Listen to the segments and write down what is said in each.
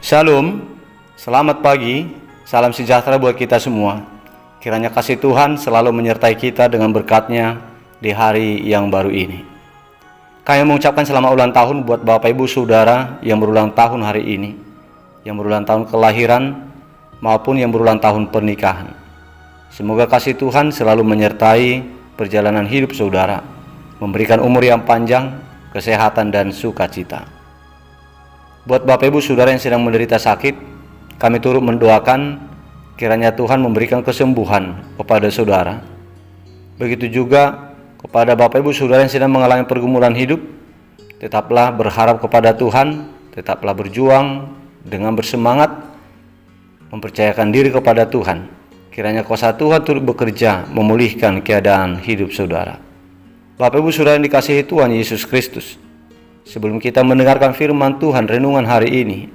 Shalom, selamat pagi, salam sejahtera buat kita semua. Kiranya kasih Tuhan selalu menyertai kita dengan berkat-Nya di hari yang baru ini. Kami mengucapkan selamat ulang tahun buat Bapak Ibu Saudara yang berulang tahun hari ini, yang berulang tahun kelahiran maupun yang berulang tahun pernikahan. Semoga kasih Tuhan selalu menyertai perjalanan hidup saudara, memberikan umur yang panjang, kesehatan dan sukacita. Buat Bapak Ibu Saudara yang sedang menderita sakit, kami turut mendoakan kiranya Tuhan memberikan kesembuhan kepada saudara. Begitu juga kepada Bapak Ibu Saudara yang sedang mengalami pergumulan hidup, tetaplah berharap kepada Tuhan, tetaplah berjuang dengan bersemangat, mempercayakan diri kepada Tuhan. Kiranya kuasa Tuhan turut bekerja memulihkan keadaan hidup saudara. Bapak Ibu Saudara yang dikasihi Tuhan Yesus Kristus, sebelum kita mendengarkan firman Tuhan renungan hari ini,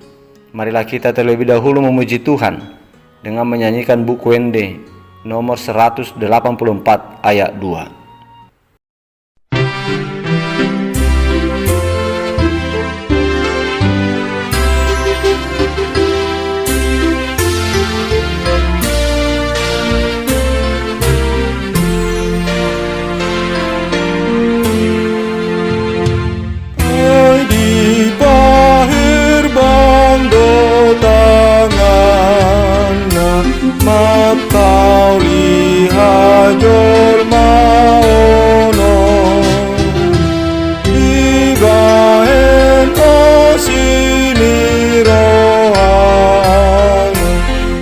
marilah kita terlebih dahulu memuji Tuhan dengan menyanyikan buku Wende nomor 184 ayat 2. Kau lihat jol maono ibahen osini rohano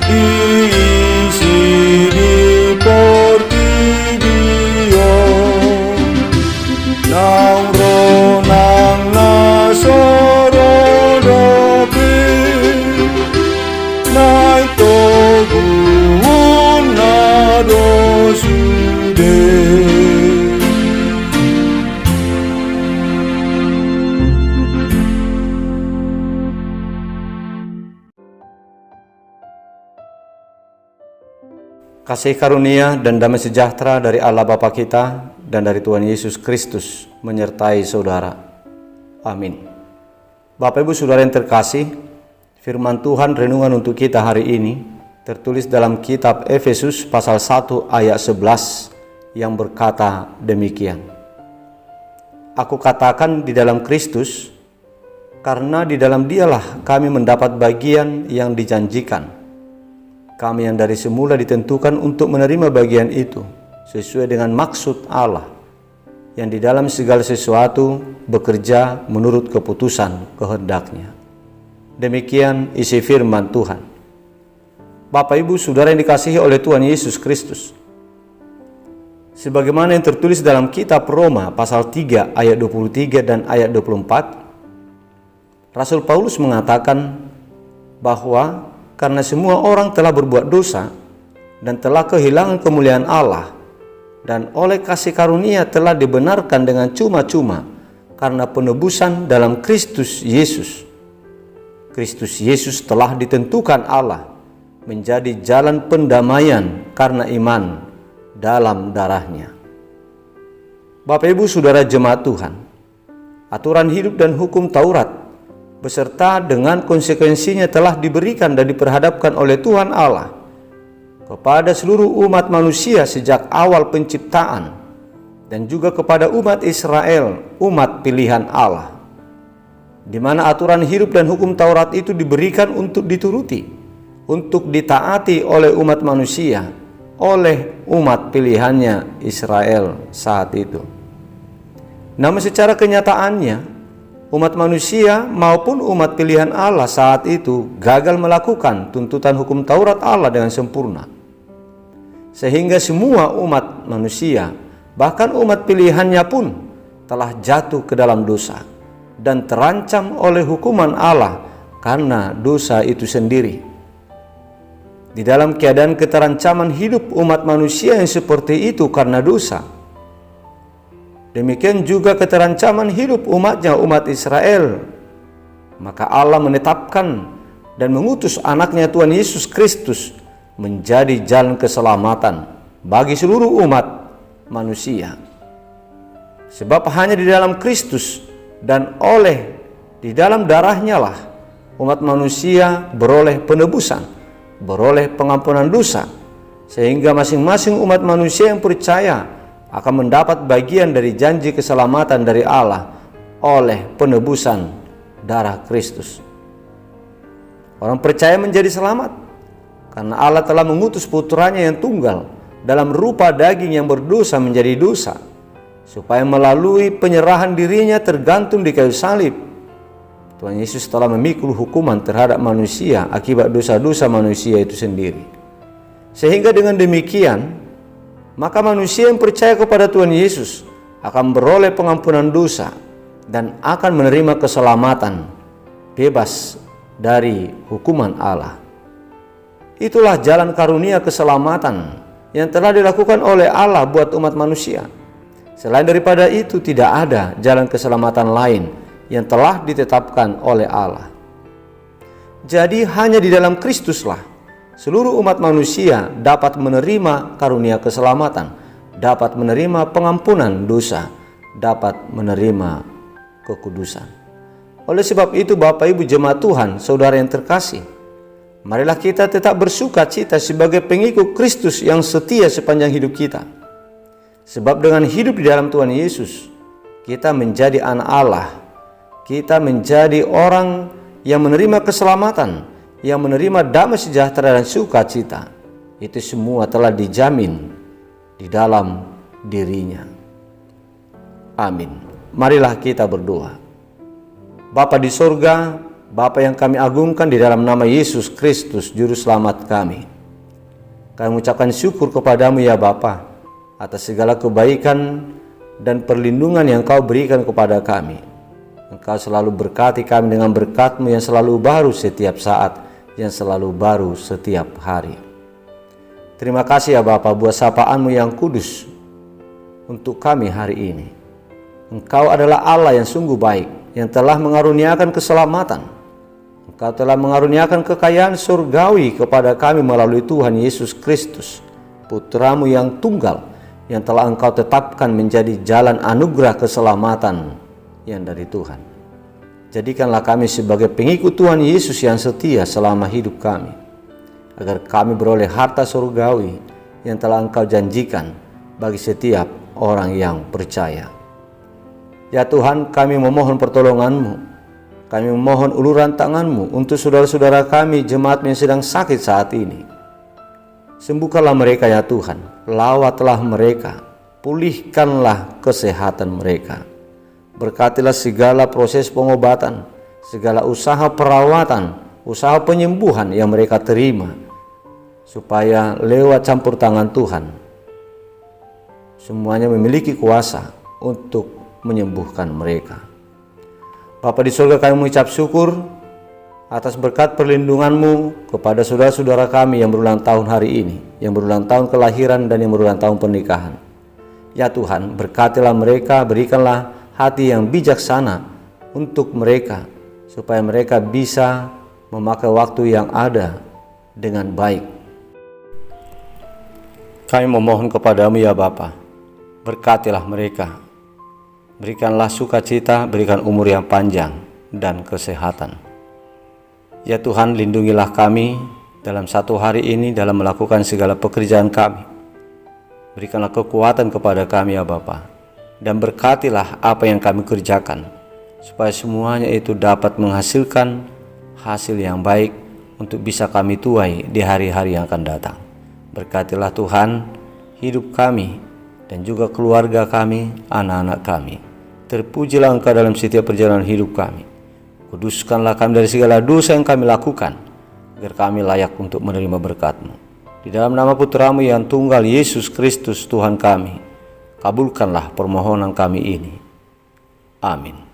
isi di portibio nang ronang nasoro dopi naik togu Kasih karunia dan damai sejahtera dari Allah Bapa kita dan dari Tuhan Yesus Kristus menyertai saudara. Amin. Bapak Ibu Saudara yang terkasih, firman Tuhan renungan untuk kita hari ini tertulis dalam kitab Efesus pasal 1 ayat 11 yang berkata demikian. Aku katakan di dalam Kristus, karena di dalam Dialah kami mendapat bagian yang dijanjikan. Kami yang dari semula ditentukan untuk menerima bagian itu sesuai dengan maksud Allah yang di dalam segala sesuatu bekerja menurut keputusan kehendak-Nya. Demikian isi firman Tuhan. Bapak Ibu Saudara yang dikasihi oleh Tuhan Yesus Kristus, sebagaimana yang tertulis dalam kitab Roma pasal 3 ayat 23 dan ayat 24, Rasul Paulus mengatakan bahwa karena semua orang telah berbuat dosa dan telah kehilangan kemuliaan Allah, dan oleh kasih karunia telah dibenarkan dengan cuma-cuma karena penebusan dalam Kristus Yesus. Kristus Yesus telah ditentukan Allah menjadi jalan pendamaian karena iman dalam darah-Nya. Bapak Ibu Saudara jemaat Tuhan, aturan hidup dan hukum Taurat beserta dengan konsekuensinya telah diberikan dan diperhadapkan oleh Tuhan Allah kepada seluruh umat manusia sejak awal penciptaan, dan juga kepada umat Israel, umat pilihan Allah, di mana aturan hidup dan hukum Taurat itu diberikan untuk dituruti, untuk ditaati oleh umat manusia, oleh umat pilihannya Israel saat itu. Namun secara kenyataannya, umat manusia maupun umat pilihan Allah saat itu gagal melakukan tuntutan hukum Taurat Allah dengan sempurna. Sehingga semua umat manusia, bahkan umat pilihannya pun telah jatuh ke dalam dosa dan terancam oleh hukuman Allah karena dosa itu sendiri. Di dalam keadaan keterancaman hidup umat manusia yang seperti itu karena dosa, demikian juga keterancaman hidup umatnya, umat Israel. Maka Allah menetapkan dan mengutus anaknya Tuhan Yesus Kristus menjadi jalan keselamatan bagi seluruh umat manusia. Sebab hanya di dalam Kristus dan oleh di dalam darah-Nya lah umat manusia beroleh penebusan, beroleh pengampunan dosa, sehingga masing-masing umat manusia yang percaya akan mendapat bagian dari janji keselamatan dari Allah oleh penebusan darah Kristus. Orang percaya menjadi selamat karena Allah telah mengutus putranya yang tunggal dalam rupa daging yang berdosa menjadi dosa, supaya melalui penyerahan dirinya tergantung di kayu salib, Tuhan Yesus telah memikul hukuman terhadap manusia akibat dosa-dosa manusia itu sendiri. Sehingga dengan demikian, maka manusia yang percaya kepada Tuhan Yesus akan beroleh pengampunan dosa dan akan menerima keselamatan, bebas dari hukuman Allah. Itulah jalan karunia keselamatan yang telah dilakukan oleh Allah buat umat manusia. Selain daripada itu, tidak ada jalan keselamatan lain yang telah ditetapkan oleh Allah. Jadi hanya di dalam Kristuslah seluruh umat manusia dapat menerima karunia keselamatan, dapat menerima pengampunan dosa, dapat menerima kekudusan. Oleh sebab itu, Bapak Ibu jemaat Tuhan, saudara yang terkasih, marilah kita tetap bersuka cita sebagai pengikut Kristus yang setia sepanjang hidup kita. Sebab dengan hidup di dalam Tuhan Yesus, kita menjadi anak Allah, kita menjadi orang yang menerima keselamatan, yang menerima damai sejahtera dan sukacita. Itu semua telah dijamin di dalam dirinya. Amin. Marilah kita berdoa. Bapa di sorga, Bapa yang kami agungkan di dalam nama Yesus Kristus, Juru Selamat kami. Kami mengucapkan syukur kepadamu ya Bapa, atas segala kebaikan dan perlindungan yang Kau berikan kepada kami. Engkau selalu berkati kami dengan berkat-Mu yang selalu baru setiap saat, yang selalu baru setiap hari. Terima kasih ya Bapa buat sapaan-Mu yang kudus untuk kami hari ini. Engkau adalah Allah yang sungguh baik, yang telah mengaruniakan keselamatan. Engkau telah mengaruniakan kekayaan surgawi kepada kami melalui Tuhan Yesus Kristus, Putra-Mu yang tunggal, yang telah Engkau tetapkan menjadi jalan anugerah keselamatan yang dari Tuhan. Jadikanlah kami sebagai pengikut Tuhan Yesus yang setia selama hidup kami, agar kami beroleh harta surgawi yang telah Engkau janjikan bagi setiap orang yang percaya. Ya Tuhan, kami memohon pertolongan-Mu, kami memohon uluran tangan-Mu untuk saudara-saudara kami, jemaat yang sedang sakit saat ini. Sembuhkanlah mereka ya Tuhan, lawatlah mereka, pulihkanlah kesehatan mereka. Berkatilah segala proses pengobatan, segala usaha perawatan, usaha penyembuhan yang mereka terima, supaya lewat campur tangan Tuhan, semuanya memiliki kuasa untuk menyembuhkan mereka. Bapa di surga, kami mengucap syukur atas berkat perlindungan-Mu kepada saudara-saudara kami yang berulang tahun hari ini, yang berulang tahun kelahiran dan yang berulang tahun pernikahan. Ya Tuhan, berkatilah mereka, berikanlah hati yang bijaksana untuk mereka, supaya mereka bisa memakai waktu yang ada dengan baik. Kami memohon kepadamu ya Bapa, berkatilah mereka, berikanlah sukacita, berikan umur yang panjang dan kesehatan. Ya Tuhan, lindungilah kami dalam satu hari ini dalam melakukan segala pekerjaan kami. Berikanlah kekuatan kepada kami ya Bapa, dan berkatilah apa yang kami kerjakan, supaya semuanya itu dapat menghasilkan hasil yang baik untuk bisa kami tuai di hari-hari yang akan datang. Berkatilah Tuhan hidup kami dan juga keluarga kami, anak-anak kami. Terpujilah Engkau dalam setiap perjalanan hidup kami. Kuduskanlah kami dari segala dosa yang kami lakukan, agar kami layak untuk menerima berkat-Mu. Di dalam nama Putra-Mu yang tunggal, Yesus Kristus Tuhan kami, kabulkanlah permohonan kami ini. Amin.